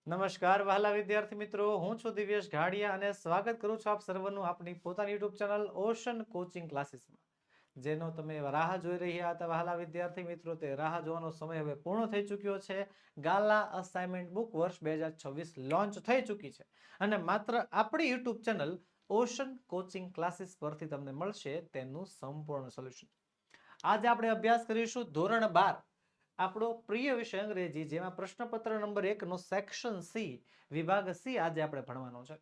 નમસ્કાર વહાલા વિદ્યાર્થી મિત્રો, હું છું દિવ્યેશ ઘાડિયા અને સ્વાગત કરું છું આપ સર્વનું આપણી પોતાની યુટ્યુબ ચેનલ ઓશન કોચિંગ ક્લાસીસમાં. જેનો તમે રાહ જોઈ રહ્યા હતા વહાલા વિદ્યાર્થી મિત્રો, તે રાહ જોવાનો સમય હવે પૂર્ણ થઈ ચૂક્યો છે. ગાલા અસાઇનમેન્ટ બુક વર્ષ 2026 લોન્ચ થઈ ચૂકી છે અને માત્ર આપણી YouTube channel ocean coaching classes પરથી તમને મળશે તેનું સંપૂર્ણ સોલ્યુશન. આજે આપણે અભ્યાસ કરીશું ધોરણ 12, આપણો પ્રિય વિષય અંગ્રેજી, જેમાં પ્રશ્નપત્ર નંબર 1 નો સેક્શન સી, વિભાગ સી આજે આપણે ભણવાનો છે.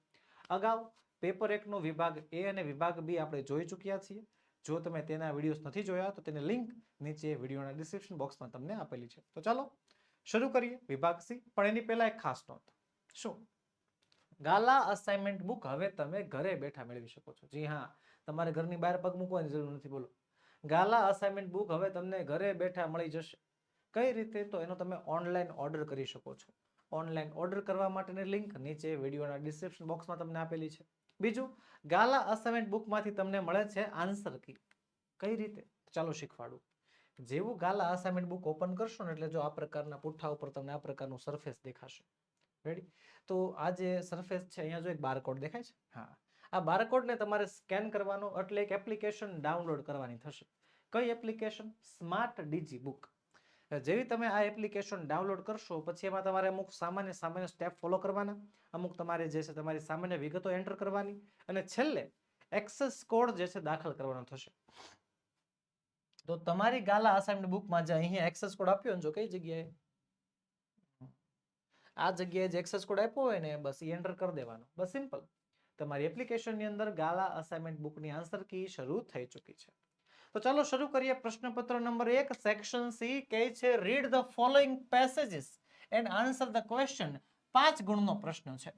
અગાઉ પેપર 1 નો વિભાગ એ અને વિભાગ બી આપણે જોઈ ચૂક્યા છીએ. જો તમે તેના વિડીયોઝ નથી જોયા તો તેની લિંક નીચે વિડીયોના ડિસ્ક્રિપ્શન બોક્સમાં તમને આપેલી છે. તો ચાલો શરૂ કરીએ વિભાગ સી. પણ એની પહેલા એક ખાસ નોંધ. શું? ગાલા અસાઇનમેન્ટ બુક હવે તમે ઘરે બેઠા મેળવી શકો છો. જી હા, તમારે ઘરની બહાર પગ મૂકવાની જરૂર નથી. બોલો, ગાલા અસાઇનમેન્ટ બુક હવે તમને ઘરે બેઠા મળી જશે. કઈ રીતે? તો એનો તમે ઓનલાઈન ઓર્ડર કરી શકો છો. ઓનલાઈન ઓર્ડર કરવા માટેની લિંક નીચે વિડીયોના ડિસ્ક્રિપ્શન બોક્સમાં તમને આપેલી છે. બીજું, ગાલા અસાઇનમેન્ટ બુકમાંથી તમને મળે છે આન્સર કી. કઈ રીતે? ચાલો શીખવાડું. જેવું ગાલા અસાઇનમેન્ટ બુક ઓપન કરશો ને એટલે જો આ પ્રકારના પુઠ્ઠા ઉપર તમને આ પ્રકારનું સરફેસ દેખાશે. રેડી? તો આ જે સરફેસ છે, અહીંયા જો એક બારકોડ દેખાય છે. હા, આ બારકોડને તમારે સ્કેન કરવાનો, એટલે એક એપ્લિકેશન ડાઉનલોડ કરવાની થશે. કઈ એપ્લિકેશન? Smart DG book. જેવી તમે આ એપ્લિકેશન ડાઉનલોડ કરશો પછી એમાં તમારે અમુક સામાન્ય સ્ટેપ ફોલો કરવાના, અમુક તમારે જે છે તમારી સામાન્ય વિગતો એન્ટર કરવાની અને છેલ્લે એક્સેસ કોડ જે છે દાખલ કરવાનો થશે. તો તમારી ગાલા અસાઇનમેન્ટ બુકમાં જે અહીંયા એક્સેસ કોડ આપ્યો ને, જો કઈ જગ્યાએ, આ જગ્યાએ જે એક્સેસ કોડ આપ્યો હોય ને, બસ એ એન્ટર કરી દેવાનો. બસ સિમ્પલ. તમારી એપ્લિકેશનની અંદર ગાલા અસાઇનમેન્ટ બુકની આન્સર કી શરૂ થઈ ચૂકી છે. તો ચાલો શરૂ કરીએ. પ્રશ્નપત્ર નંબર 1 સેક્શન સી કહે છે read the following passages and answer the question. 5 ગુણનો પ્રશ્ન છે.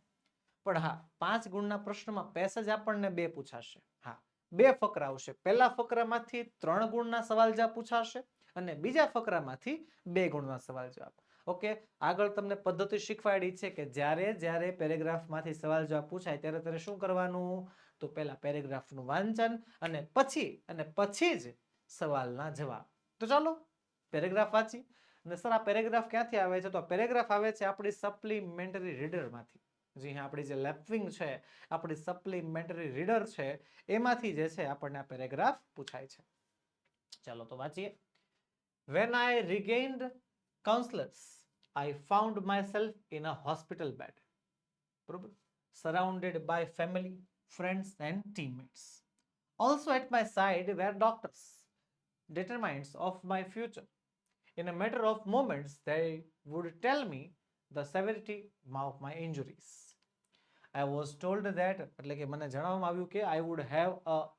પણ હા, 5 ગુણના પ્રશ્નમાં પેસેજ આપણને 2 પૂછાશે. હા, 2 ફકરા આવશે. પહેલા ફકરામાંથી 3 ગુણના સવાલ જવાબ પૂછાશે અને બીજા ફકરામાંથી 2 ગુણના સવાલ જવાબ. ઓકે, આગળ તમને પદ્ધતિ શીખવાડી છે કે જ્યારે પેરેગ્રાફમાંથી સવાલ જવાબ પૂછાય ત્યારે શું કરવાનું? તો પહેલા પેરેગ્રાફનું વાંચન અને પછી જ સવાલના જવાબ. તો ચાલો પેરેગ્રાફ વાંચી. અને સર આ પેરેગ્રાફ ક્યાંથી આવે છે? તો આ પેરેગ્રાફ આવે છે આપણી સપ્લિમેન્ટરી રીડરમાંથી. જી હા, આપણી જે લેપવિંગ છે, આપણી સપ્લિમેન્ટરી રીડર છે, એમાંથી જે છે આપણને આ પેરેગ્રાફ પૂછાય છે. ચાલો તો વાંચીએ. When I regained counselors, I found myself in a hospital bed. બરોબર? Surrounded by family, friends and teammates. Also at my side were doctors, determinants of my future. In a matter of moments, they would tell me the severity of my injuries. I was told that, એટલે કે મને જણાવવામાં આવ્યું કે I would have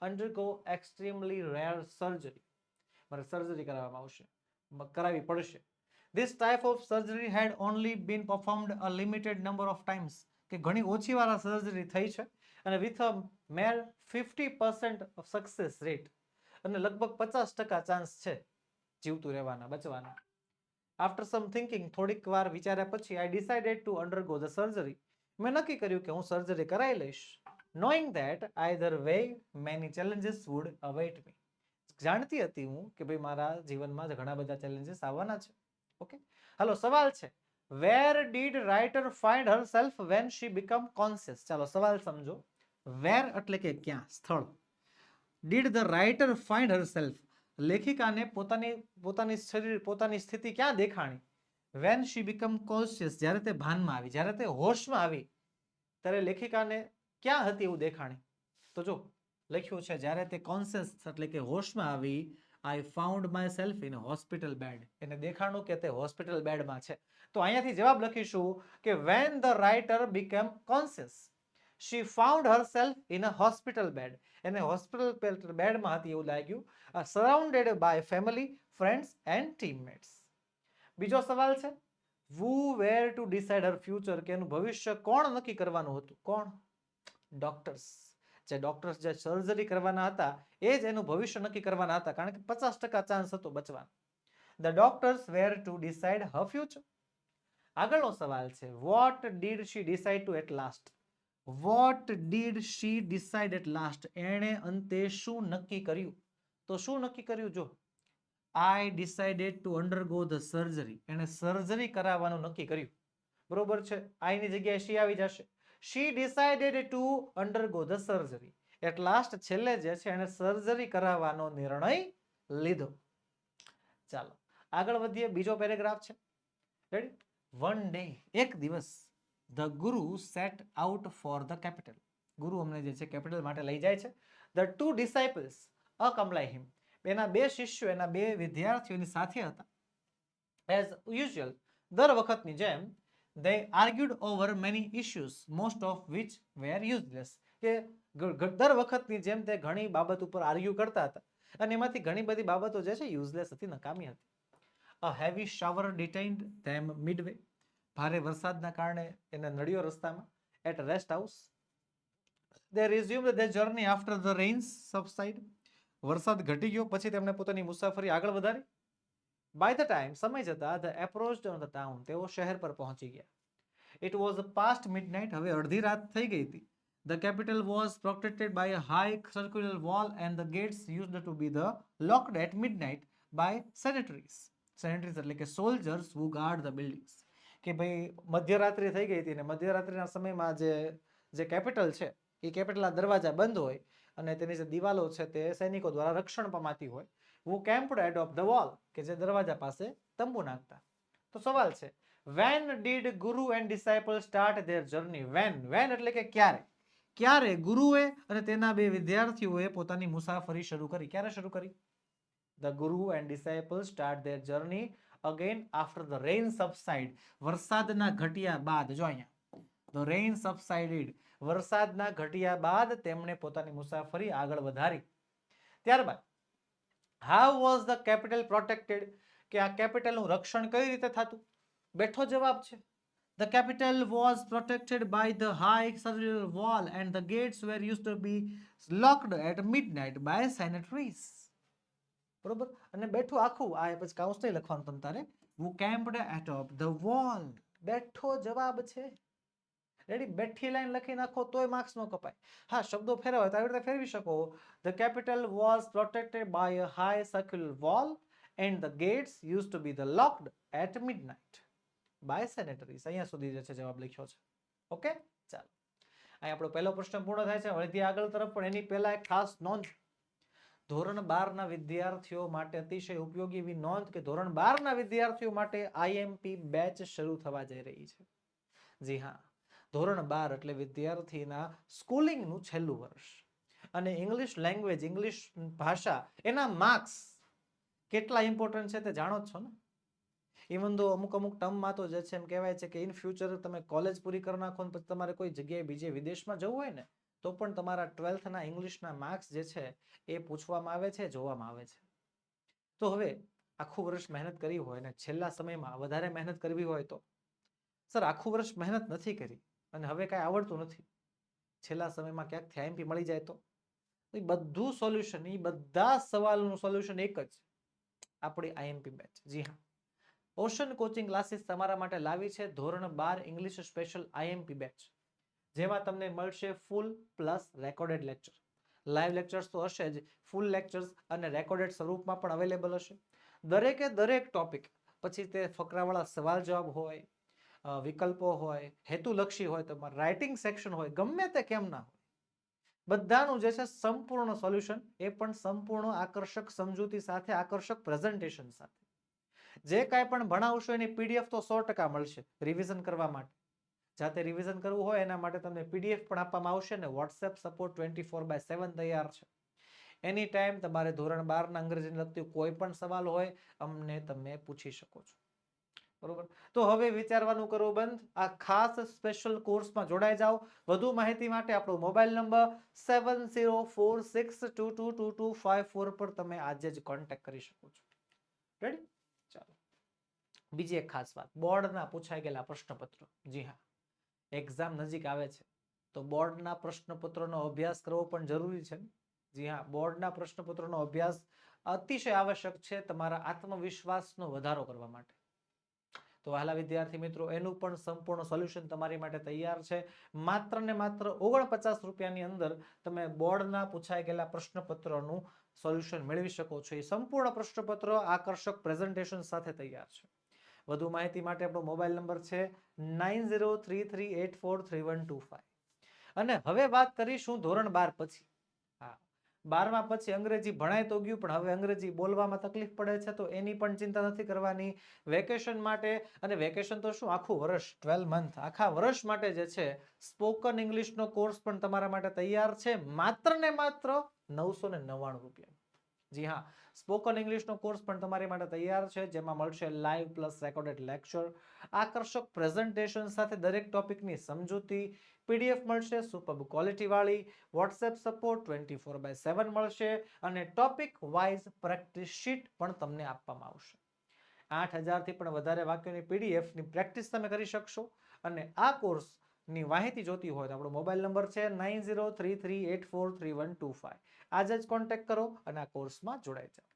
undergo extremely rare surgery. મારે surgery કરાવવી પડશે. This type of surgery had only been performed a limited number of times. કે ઘણી ઓછી વાર સર્જરી થઈ છે અને with a mere 50% of success rate. અને લગભગ 50% ચાન્સ છે જીવતું રહેવાના, બચવાના. After some thinking, થોડીક વાર વિચાર્યા પછી I decided to undergo the surgery. મેં નક્કી કર્યું કે હું સર્જરી કરાવી લઈશ. Knowing that either way many challenges would await me. જાણતી હતી હું કે ભાઈ મારા જીવનમાં ઘણા બધા ચેલેન્જીસ આવવાના છે. ઓકે, હાલો સવાલ છે, where did writer find herself when she became conscious? ચાલો સવાલ સમજો. where એટલે કે ક્યાં, સ્થળ. did the writer find herself, લેખિકાને પોતાની સ્થિતિ ક્યાં દેખાણી? when she became conscious, જ્યારે તે ભાનમાં આવી, જ્યારે તે હોશમાં આવી, ત્યારે લેખિકાને ક્યાં હતી એવું દેખાણી? તો જો લખ્યું છે જ્યારે તે કોન્શિયસ એટલે કે હોશમાં આવી, I found myself in a hospital bed. એને દેખાણું કે તે હોસ્પિટલ બેડમાં છે. તો અહીંયાથી જવાબ લખીશું કે when the writer became conscious, she found herself in a hospital bed. એને હોસ્પિટલ બેડમાં હતી એવું લાગ્યું. Surrounded by family, friends and teammates. બીજો સવાલ છે, who were to decide her future? કે એનું ભવિષ્ય કોણ નક્કી કરવાનું હતું? કોણ? ડોક્ટર્સ. જે ડોક્ટર્સ જે સર્જરી કરવાના હતા એ જ એનું ભવિષ્ય નક્કી કરવાના હતા, કારણ કે 50% ચાન્સ હતો બચવાનો. The doctors were to decide her future. આગળનો સવાલ છે, what did she decide to at last? What did she decide at last? એણે અંતે શું નક્કી કર્યું? તો શું નક્કી કર્યું? જો I decided to undergo the surgery. એણે સર્જરી કરાવવાનું નક્કી કર્યું. બરોબર છે, આઈની જગ્યાએ શી આવી જશે. She decided to undergo the surgery. At last છેલ્લે જે છે એને સર્જરી કરાવવાનો નિર્ણય લીધો. ચાલો આગળ વધીએ. બીજો પેરેગ્રાફ છે. રેડી. વન ડે, એક દિવસ, ધ ગુરુ set out for the capital. ગુરુ અમને જે છે કેપિટલ માટે લઈ જાય છે. ધ ટુ ડિસાઇપલ્સ અકમ્પ્લાય હિમ. એના બે શિષ્યો, એના બે વિદ્યાર્થીઓની સાથે હતા. એઝ યુઝ્યુઅલ, દર વખતની જેમ, they argued over many issues, most of which were useless. કે દર વખતની જેમ તે ઘણી બાબત ઉપર આર્ગ્યુ કરતા હતા અને એમાંથી ઘણી બધી બાબતો જે છે યુઝલેસ હતી, નકામી હતી. A heavy shower detained them midway. ભારે વરસાદના કારણે એને નડ્યો રસ્તામાં. At rest house they resumed their journey after the rains subside. વરસાદ ઘટી ગયો પછી તેમણે પોતાની મુસાફરી આગળ વધારી. By the time, સમય જતા, they approached on the town. તેઓ શહેર પર પહોંચી ગયા. It was past midnight. હવે અડધી રાત થઈ ગઈ હતી. The capital was protected by a high circular wall and the gates used to be the locked at midnight by sentries. Sentries એટલે કે soldiers who guard the buildings. કે ભાઈ મધ્યરાત્રિ થઈ ગઈ હતી ને મધ્યરાત્રિના સમયમાં જે કેપિટલ છે એ કેપિટલના દરવાજા બંધ હોય અને તેની જે દિવાલો છે તે સૈનિકો દ્વારા રક્ષણ પામતી હોય. who camped atop the wall, કે જે દરવાજા પાસે તંબુ નાખતા. તો સવાલ છે, when did Guru and disciples start their journey? when એટલે કે ક્યારે ગુરુએ અને તેના બે વિદ્યાર્થીઓએ પોતાની મુસાફરી શરૂ કરી. ક્યારે શરૂ કરી? The Guru and disciples start their journey again after the rain subside. વરસાદના ઘટ્યા બાદ. જો અહીંયા the rain subsided. વરસાદના ઘટ્યા બાદ તેમણે પોતાની મુસાફરી આગળ વધારી. ત્યારબાદ how was the capital protected? કે આ કેપિટલનું રક્ષણ કઈ રીતે થતું? બેઠો જવાબ છે. The capital was protected by the high circular wall and the gates were used to be locked at midnight by sentries. બરોબર. અને બેઠું આખું આ પછી કાઉન્સ નહીં લખવાનું તમ તારે. who camped atop the wall. બેઠો જવાબ છે. રેડી. બેઠી લાઈન લખી નાખો તોય માર્ક્સ નો કપાય. હા, શબ્દો ફેરવા તો આવી રીતે ફેરવી શકો. The capital was protected by a high circular wall and the gates used to be the locked at midnight by sentries. અહીંયા સુધી જે છે જવાબ લખ્યો છે. ઓકે, ચાલો. અહીં આપણો પહેલો પ્રશ્ન પૂર્ણ થાય છે. વળીથી આગળ તરફ, પણ એની પહેલા એક ખાસ નોંધ. ધોરણ 12 ના વિદ્યાર્થીઓ માટે અતિશય ઉપયોગી એવી નોંધ કે ધોરણ 12 ના વિદ્યાર્થીઓ માટે આઈએમપી બેચ શરૂ થવા જઈ રહી છે. જી હા, ધોરણ 12 એટલે વિદ્યાર્થીના સ્કૂલિંગનું છેલ્લું વર્ષ અને ઇંગ્લિશ લેંગ્વેજ, ઇંગ્લિશ ભાષા, એના માર્ક્સ કેટલા ઇમ્પોર્ટન્ટ છે તે જાણો જ છો ને. ઇવન તો અમુક ટર્મમાં તો જે છે એમ કહેવાય છે કે ઇન ફ્યુચર તમે કોલેજ પૂરી કરી નાખો ને પછી તમારે કોઈ જગ્યાએ બીજે વિદેશમાં જવું હોય ને તો પણ તમારા 12th ના ઇંગ્લિશના માર્ક્સ જે છે એ પૂછવામાં આવે છે, જોવામાં આવે છે. તો હવે આખું વર્ષ મહેનત કરી હોય ને છેલ્લા સમયમાં વધારે મહેનત કરવી હોય તો સર આખું વર્ષ મહેનત નથી કરી અને હવે કાંઈ આવડતું નથી, છેલ્લા સમયમાં ક્યાંકથી આઈએમપી મળી જાય તો એ બધું સોલ્યુશન, એ બધા સવાલનું સોલ્યુશન એક જ, આપણી આઈએમપી બેચ. જી હા, ઓશન કોચિંગ ક્લાસીસ તમારા માટે લાવી છે ધોરણ 12 ઇંગ્લિશ સ્પેશિયલ આઈએમપી બેચ, જેમાં તમને મળશે full plus recorded lecture. Live lectures તો હશે જ, ફૂલ લેક્ચર્સ અને રેકોર્ડેડ સ્વરૂપમાં પણ અવેલેબલ હશે. દરેકે દરેક ટોપિક, પછી તે ફકરાવાળા સવાલ જવાબ હોય, વિકલ્પો હોય, હેતુલક્ષી હોય, તમારે રાઇટિંગ સેક્શન હોય, ગમે તે કેમ ના હોય, બધાનું જે છે સંપૂર્ણ સોલ્યુશન, એ પણ સંપૂર્ણ આકર્ષક સમજૂતી સાથે, આકર્ષક પ્રેઝન્ટેશન સાથે. જે કાંઈ પણ ભણાવશો એની પીડીએફ તો 100% મળશે રિવિઝન કરવા માટે. જાતે રિવિઝન કરવું હોય એના માટે તમને પીડીએફ પણ આપવામાં આવશે ને વોટ્સએપ સપોર્ટ 24/7 તૈયાર છે. એની ટાઈમ તમારે ધોરણ 12 ના અંગ્રેજીને લગતી કોઈ પણ સવાલ હોય અમને તમે પૂછી શકો છો. બરોબર. તો હવે વિચારવાનું કરવું બંધ, આ ખાસ સ્પેશિયલ કોર્સમાં જોડાઈ જાઓ. વધુ માહિતી માટે આપણો મોબાઈલ નંબર 7046222254 પર તમે આજે જ કોન્ટેક્ટ કરી શકો છો. રેડી? ચાલો. બીજી એક ખાસ વાત, બોર્ડના પૂછાઈ ગયેલા પ્રશ્નપત્રો. જી હા, એક્ઝામ નજીક આવે છે તો બોર્ડના પ્રશ્નપત્રોનો અભ્યાસ કરવો પણ જરૂરી છે. જી હા, બોર્ડના પ્રશ્નપત્રોનો અભ્યાસ અતિશય આવશ્યક છે તમારા આત્મવિશ્વાસનો વધારો કરવા માટે. તો વહાલા વિદ્યાર્થી મિત્રો, એનું પણ સંપૂર્ણ સોલ્યુશન તમારી માટે તૈયાર છે. માત્ર ને માત્ર 49 રૂપિયાની અંદર તમે બોર્ડના પૂછાઈ ગયેલા પ્રશ્નપત્રોનું સોલ્યુશન મેળવી શકો છો. એ સંપૂર્ણ પ્રશ્નપત્રો આકર્ષક પ્રેઝન્ટેશન સાથે તૈયાર છે. વધુ માહિતી માટે આપણો મોબાઈલ નંબર છે 9033843125. અને હવે વાત કરીશું ધોરણ 12 પછી. હા, 12મા પછી અંગ્રેજી ભણાય તો ગયું, પણ હવે અંગ્રેજી બોલવામાં તકલીફ પડે છે, તો એની પણ ચિંતા નથી કરવાની. વેકેશન માટે, અને વેકેશન તો શું, આખું વર્ષ, 12 મંથ, આખા વર્ષ માટે જે છે સ્પોકન ઇંગ્લિશનો કોર્સ પણ તમારા માટે તૈયાર છે, માત્ર ને માત્ર 999 રૂપિયા. જી હા, સ્પોકન ઇંગ્લિશનો કોર્સ પણ તમારી માટે તૈયાર છે, જેમાં મળશે લાઈવ પ્લસ રેકોર્ડેડ લેક્ચર, આકર્ષક પ્રેઝન્ટેશન સાથે દરેક ટોપિકની સમજૂતી, પીડીએફ મળશે સુપર ક્વોલિટી વાળી, વોટ્સએપ સપોર્ટ 24/7 મળશે, અને ટોપિક વાઇઝ પ્રેક્ટિસ શીટ પણ તમને આપવામાં આવશે. 8000 થી પણ વધારે વાક્યોની પીડીએફની પ્રેક્ટિસ તમે કરી શકશો. અને આ કોર્સની માહિતી જોતી હોય તો આપણો મોબાઈલ નંબર છે 9033843125. આજે જ કોન્ટેક્ટ કરો અને આ કોર્સમાં જોડાઈ જાઓ.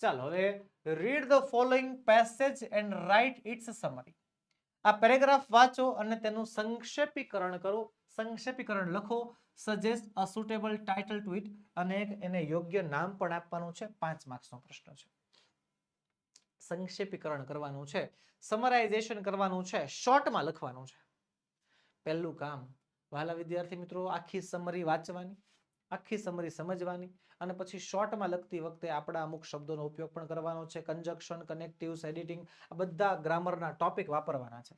ચાલો, હવે read the following passage and write its summary. આ પેરેગ્રાફ વાંચો અને તેનું સંક્ષેપીકરણ કરો, સંક્ષેપીકરણ લખો. Suggest a suitable title to it, અને એને યોગ્ય નામ પણ આપવાનું છે. 5 માર્ક્સનો પ્રશ્ન છે. સંક્ષેપીકરણ કરવાનું છે, સમરાઇઝેશન કરવાનું છે, શોર્ટમાં લખવાનું છે. પહેલું કામ, વહાલા વિદ્યાર્થી મિત્રો, આખી સમરી વાંચવાની, આખી સમરી સમજવાની, અને પછી શોર્ટમાં લખતી વખતે આપણા અમુક શબ્દોનો ઉપયોગ પણ કરવાનો છે. કન્જક્શન, કનેક્ટિવ્સ, એડિટિંગ, આ બધા ગ્રામરના ટોપિક વાપરવાના છે.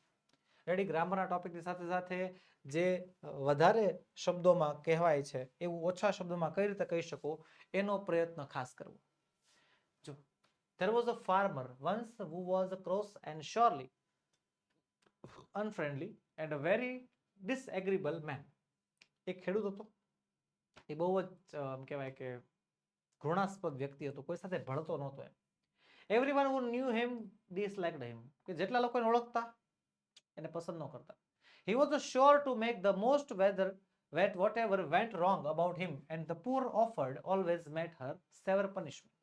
રેડી? ગ્રામરના ટોપિકની સાથે સાથે જે વધારે શબ્દોમાં કહેવાય છે એવું ઓછા શબ્દોમાં કઈ રીતે કહી શકો એનો પ્રયત્ન ખાસ કરવો. જો, there was a farmer once who was cross and surely unfriendly and a very disagreeable man. એક ખેડૂત હતો, એ બહુ જ કહેવાય કે ઘૃણાસ્પદ વ્યક્તિ હતો, કોઈ સાથે ભળતો નહોતો એમ. Everyone who knew him disliked him. કે જેટલા લોકો એને ઓળખતા એને પસંદ ન કરતા. He was sure to make the most whatever went wrong about him, and the poor offered always met her severe punishment.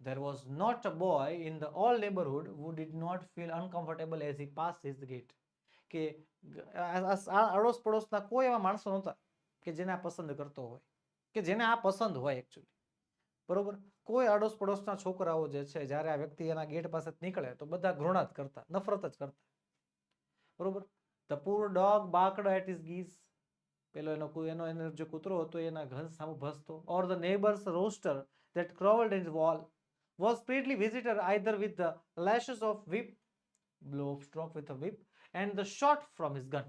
There was not a boy in the whole neighborhood who did not feel uncomfortable as he passed his gate. કે અડોશ પડોશના કોઈ એવા માણસો નહોતા કે જેને આ પસંદ કરતો હોય, કે જેને આ પસંદ હોય એકચ્યુઅલી. બરોબર? કોઈ અડોશ પડોશના છોકરાઓ જે છે જ્યારે આ વ્યક્તિ એના ગેટ પાસે નીકળે તો બધા ઘૃણા જ કરતા, નફરત જ કરતા. બરોબર? The poor dog barked at his geese. પેલો એનો જે કૂતરો હતો એના ઘર સામે ભસતો. Or the neighbor's rooster that crowed in his wall was speedily visited either with the lashes of whip, blow of stroke with a whip, and the shot from his gun.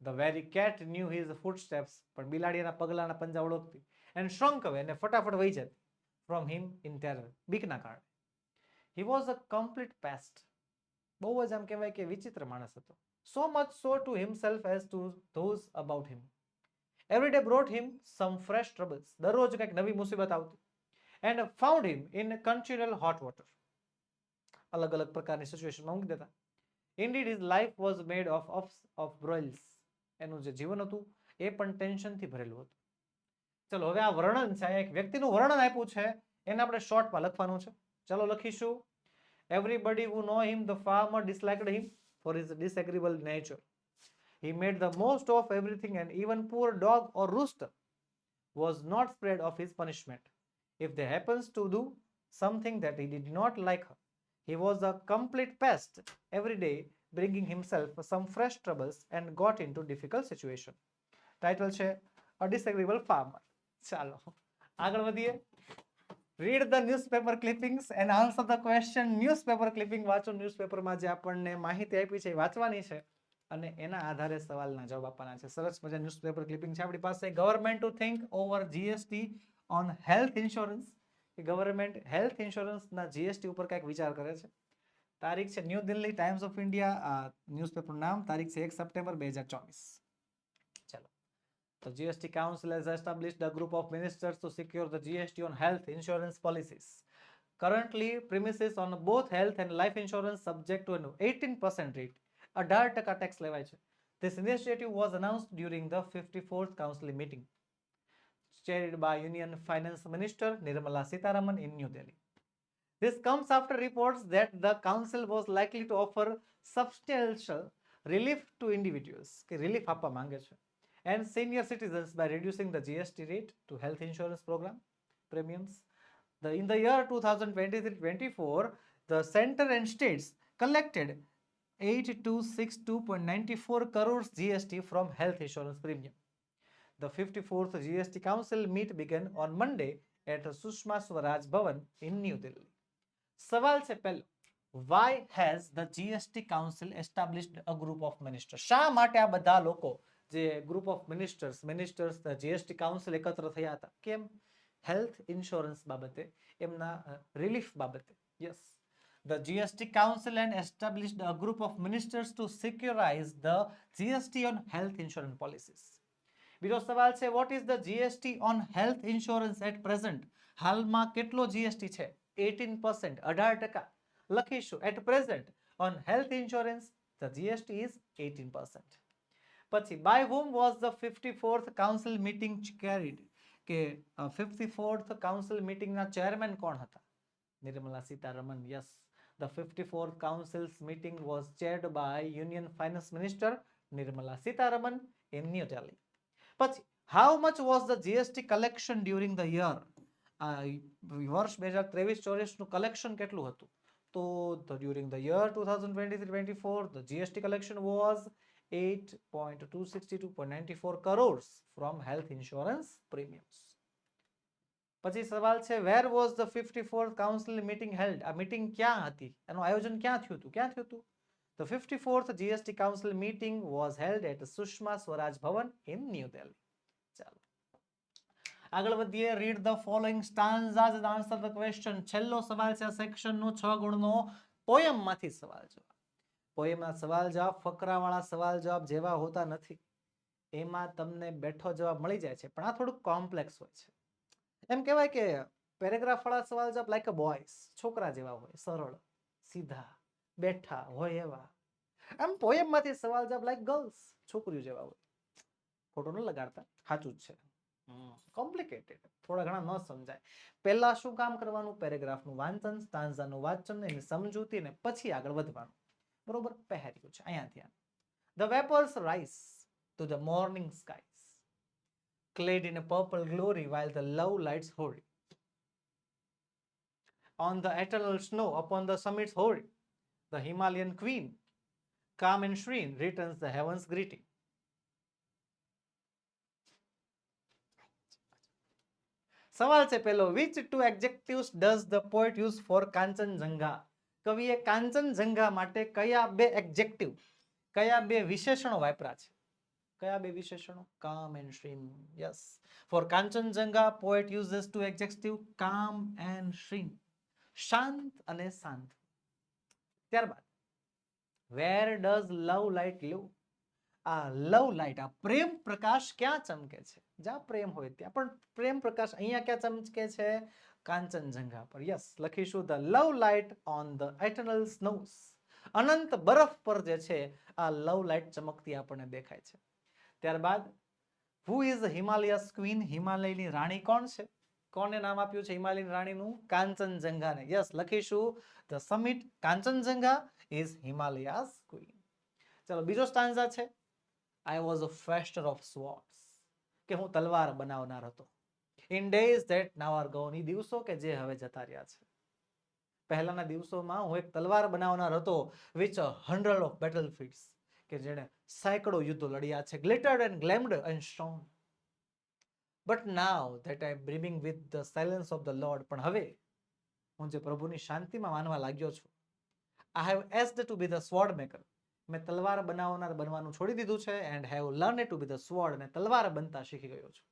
The very cat knew his footsteps, પણ બિલાડી એના પગલાના પંજા ઓળખતી, and shrunk away, અને ફટાફટ વહી જતી from him in terror, બીકના કારણે. He was a complete pest. બહુ જ આમ કહેવાય કે વિચિત્ર માણસ હતો. So much so to himself as to those about him. Every day brought him some fresh troubles. દરરોજ કંઈક નવી મુસીબત આવતી. And found him in continual hot water. અલગ અલગ પ્રકારની સિચ્યુએશનમાં મૂકી દેતા. Indeed, his life was made of broils. એનું જે જીવન હતું એ પણ ટેન્શનથી ભરેલું હતું. ચલો, હવે આ વર્ણન છે, એક વ્યક્તિનું વર્ણન આપ્યું છે, એને આપણે શોર્ટમાં લખવાનું છે. ચલો લખીશું. Everybody who know him, the farmer disliked him for his disagreeable nature. He made the most of everything, and even poor dog or rooster was not spared of his punishment. If they happens to do something that he did not like, he was a complete pest, every day bringing himself some fresh troubles and got into difficult situation. Title છે A Disagreeable Farmer. ચાલો આગળ વધીએ. Read the newspaper clippings and answer the question. Newspaper clipping વાંચો. ન્યૂઝપેપરમાં જે આપણને માહિતી આપી છે એ વાંચવાની છે અને એના આધારે સવાલના જવાબ આપવાના છે. સરસ મજા ન્યૂઝપેપર ક્લિપિંગ છે આપણી પાસે. Government to think over GST on health insurance. Government health ઇન્સ્યોરન્સના જીએસટી ઉપર કંઈક વિચાર કરે છે. તારીખ છે new Delhi, times of India ન્યૂઝપેપરનું નામ. તારીખ છે 1 સપ્ટેમ્બર 2024. ચલો. The GST Council has established a group of ministers to secure the GST on health insurance policies. Currently, premises on both health and life insurance subject to an 18% rate. 18% tax લેવાય છે. This initiative was announced during the 54th Council meeting, chaired by Union Finance Minister Nirmala Sitharaman in New Delhi. This comes after reports that the council was likely to offer substantial relief to individuals, કે relief આપવા માંગે છે, and senior citizens by reducing the GST rate to health insurance program premiums. In the year 2023-24, the center and states collected 8262.94 crores GST from health insurance premium. The 54th GST Council meet began on Monday at Sushma Swaraj Bhavan in New Delhi. સવાલ છે પહેલો, why has the GST Council established a group of ministers? શા માટે આ બધા લોકો જે group of ministers GST council એકત્ર થયા હતા? કેમ? હેલ્થ ઇન્સ્યોરન્સ બાબતે, એમના રિલીફ બાબતે. Yes, the GST Council and established a group of ministers to securize the GST on health insurance policies. બીજો સવાલ છે, what is the GST on health insurance at present? હાલમાં કેટલો GST છે? 18%, 18%. લખીશું at present on health insurance the GST is 18%. પછી by whom was the 54th council meeting carried? કે 54th council meeting ના chairman કોણ હતા? Nirmala Sitharaman. Yes, the 54th council's meeting was chaired by Union Finance Minister Nirmala Sitaraman in New Delhi. પછી how much was the GST collection during the year? વર્ષ 2023-24 નું collection કેટલું હતું? તો during the year 2023-24 the GST collection was 8.262.94 crores from health insurance premiums. પછી સવાલ છે, where was the 54th council meeting held? આ મીટિંગ ક્યાં હતી? એનું આયોજન ક્યાં થયું હતું? ક્યાં થયું હતું? The 54th GST council meeting was held at Sushma Swaraj Bhavan in New Delhi. ચાલો આગળ વધીએ. read the following stanzas and answer the question. છેલ્લો સવાલ છે આ સેક્શનનો 6 ગુણનો. પોયમ માંથી સવાલ જવાબ. પોયમના સવાલ જવાબ ફકરાવાળા સવાલ જવાબ જેવા હોતા નથી. એમાં તમને બેઠો જવાબ મળી જાય છે, પણ આ થોડુંક કોમ્પ્લેક્સ હોય છે. એમ કહેવાય કે પેરેગ્રાફ વાળા સવાલ જવાબ લાઈક અ બોયસ, છોકરા જેવા હોય, સરળ, સીધા, બેઠા હોય એવા. આમ પોયમમાંથી સવાલ જવાબ લાઈક ગર્લ્સ, છોકરીઓ જેવા હોય. ખોટું ન લગાડતા, સાચું જ છે. કોમ્પ્લિકેટેડ, થોડા ઘણા ન સમજાય. પહેલા શું કામ કરવાનું? પેરેગ્રાફનું વાંચન, સ્ટાન્ઝાનું વાંચન, એની સમજૂતી ને પછી આગળ વધવાનું. બરોબર? પહેર્યું છે અહીંયા ધ્યાન. The vapors rise to the morning skies, clad in a purple glory while the love lights hoary. On the eternal snow upon the summits hoary, the Himalayan queen, calm and serene, returns the heaven's greeting. સવાલ છે પહેલો, which two adjectives does the poet use for Kanchanjunga? કવિએ Kanchenjunga માટે કયા બે adjective, કયા બે વિશેષણો વાપરા છે? કયા બે વિશેષણો? calm and serene. Yes, for Kanchanjunga poet uses two adjectives, calm and serene. શાંત અને શાંત. ત્યારબાદ where does love light live? આ લવ લાઇટ, આ પ્રેમ પ્રકાશ ક્યાં ચમકે છે? જ્યાં પ્રેમ હોય ત્યાં. પણ પ્રેમ પ્રકાશ અહીંયા ક્યાં ચમકે છે? કાંચનજંઘા પર. યસ, લખીશું the love light on the eternal snows. અનંત બરફ પર જે છે આ લવ લાઇટ ચમકતી આપણને દેખાય છે. ત્યારબાદ who is the Himalayas queen? હિમાલયની રાણી કોણ છે? કોને નામ આપ્યું છે હિમાલયની રાણીનું? કાંચનજંઘાને. યસ, લખીશું the summit Kanchanjunga is Himalayas queen. ચલો બીજો સ્ટાન્ઝા છે, I was a fashioner of swords, કે હું તલવાર બનાવનાર હતો. In days that now are gone, એ દિવસો કે જે હવે જતા રહ્યા છે. પહેલાના દિવસોમાં હું એક તલવાર બનાવનાર હતો, which a hundred of battlefields, કે જેણે સેંકડો યુદ્ધો લડ્યા છે, glittered and gleamed and shone. But now that I am brimming with the silence of the Lord, પણ હવે હું જે પ્રભુની શાંતિમાં માનવા લાગ્યો છું, I have asked to be the sword maker. મેં તલવાર બનાવનાર બનવાનું છોડી દીધું છે, and have learned to be the sword, અને તલવાર બનતા શીખી ગયો છું.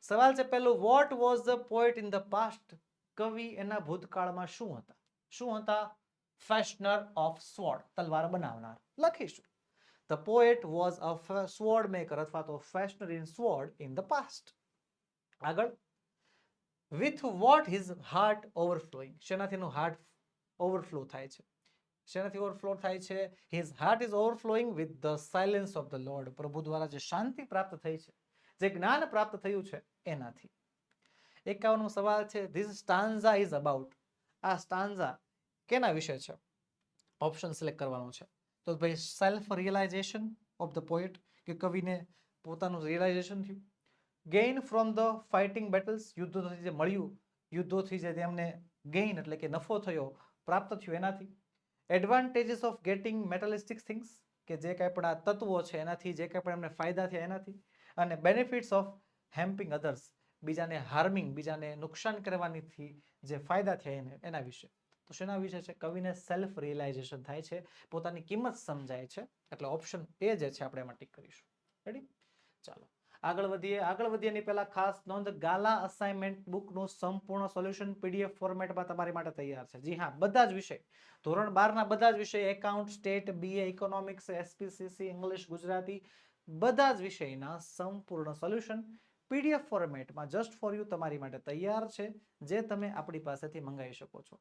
સવાલ છે પહેલો, what was the poet in the past? કવિ એના ભૂતકાળમાં શું હતા? શું હતા? fashioner of sword, તલવાર બનાવનાર. લખીશું the poet was a sword maker અથવા તો fashioner in sword in the past. આગળ with what his heart overflowing, શેનાથી એનું હાર્ટ ઓવરફ્લો થાય છે? શેનાથી ઓવરફ્લો થાય છે? his heart is overflowing with the silence of the Lord. પ્રભુ દ્વારા જે શાંતિ પ્રાપ્ત થઈ છે, જે જ્ઞાન પ્રાપ્ત થયું છે એનાથી. 51મો સવાલ છે, this stanza is about. આ સ્ટાન્ઝા કેના વિશે છે? ઓપ્શન સિલેક્ટ કરવાનું છે. તો ભાઈ self realization of the poet, કે કવિને પોતાનું રિયલાઇઝેશન થયું. Gain from the fighting battles, યુદ્ધોથી જે મળ્યું યુદ્ધોથી જે તેમને ગેઇન એટલે કે નફો થયો, પ્રાપ્ત થયો એનાથી. એડવાન્ટેજીસ ઓફ ગેટિંગ મેટલિસ્ટિક થિંગ્સ, કે જે કાંઈ પણ આ તત્વો છે એનાથી જે કાંઈ પણ એમને ફાયદા થયા એનાથી. અને બેનિફિટ્સ ઓફ હેમ્પિંગ અધર્સ, બીજાને હાર્મિંગ, બીજાને નુકસાન કરવાનીથી જે ફાયદા થયા એના વિશે. તો શેના વિશે છે? કવિને સેલ્ફ રિયલાઇઝેશન થાય છે, પોતાની કિંમત સમજાય છે. એટલે ઓપ્શન એ જે છે આપણે એમાં ટીક કરીશું. રેડી? ચાલો આગળ વધીએ. આગળ વધીએ એની પહેલા ખાસ નોંધ, ગાલા અસાઇનમેન્ટ બુકનું સંપૂર્ણ સોલ્યુશન પીડીએફ ફોર્મેટમાં તમારી માટે તૈયાર છે. જી હા, બધા જ વિષય, ધોરણ 12 ના બધા જ વિષય, account, state, BA, economics, SPCC, English, Gujarati, બધા જ વિષયના સંપૂર્ણ સોલ્યુશન પીડીએફ ફોર્મેટમાં જસ્ટ ફોર યુ તમારી માટે તૈયાર છે, જે તમે આપણી પાસેથી મંગાવી શકો છો.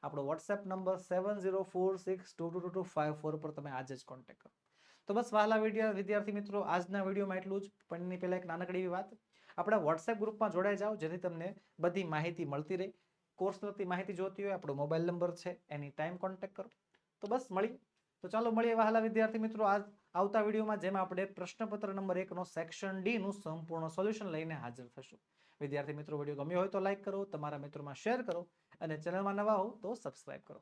આપણો વોટ્સએપ નંબર 7046222254 પર તમે આજે જ કોન્ટેક્ટ કરો. તો બસ વહાલા વિદ્યાર્થી મિત્રો, આજના વિડીયોમાં એટલું જ. પણ એની પહેલા એક નાનકડી એવી વાત, આપણા વોટ્સએપ ગ્રુપમાં જોડાઈ જાઓ, જેથી તમને બધી માહિતી મળતી રહે. કોર્સ લગતી માહિતી જોતી હોય, આપણો મોબાઈલ નંબર છે, એની ટાઈમ કોન્ટેક્ટ કરો. તો બસ મળીએ. તો ચાલો મળીએ વહાલા વિદ્યાર્થી મિત્રો આવતા વિડીયોમાં, જેમાં આપણે પ્રશ્નપત્ર નંબર 1 નો સેક્શન ડી નું સંપૂર્ણ સોલ્યુશન લઈને હાજર થશું. વિદ્યાર્થી મિત્રો, વિડીયો ગમ્યો હોય તો લાઈક કરો, તમારા મિત્રોમાં શેર કરો, અને ચેનલમાં નવા હો તો સબસ્ક્રાઇબ કરો.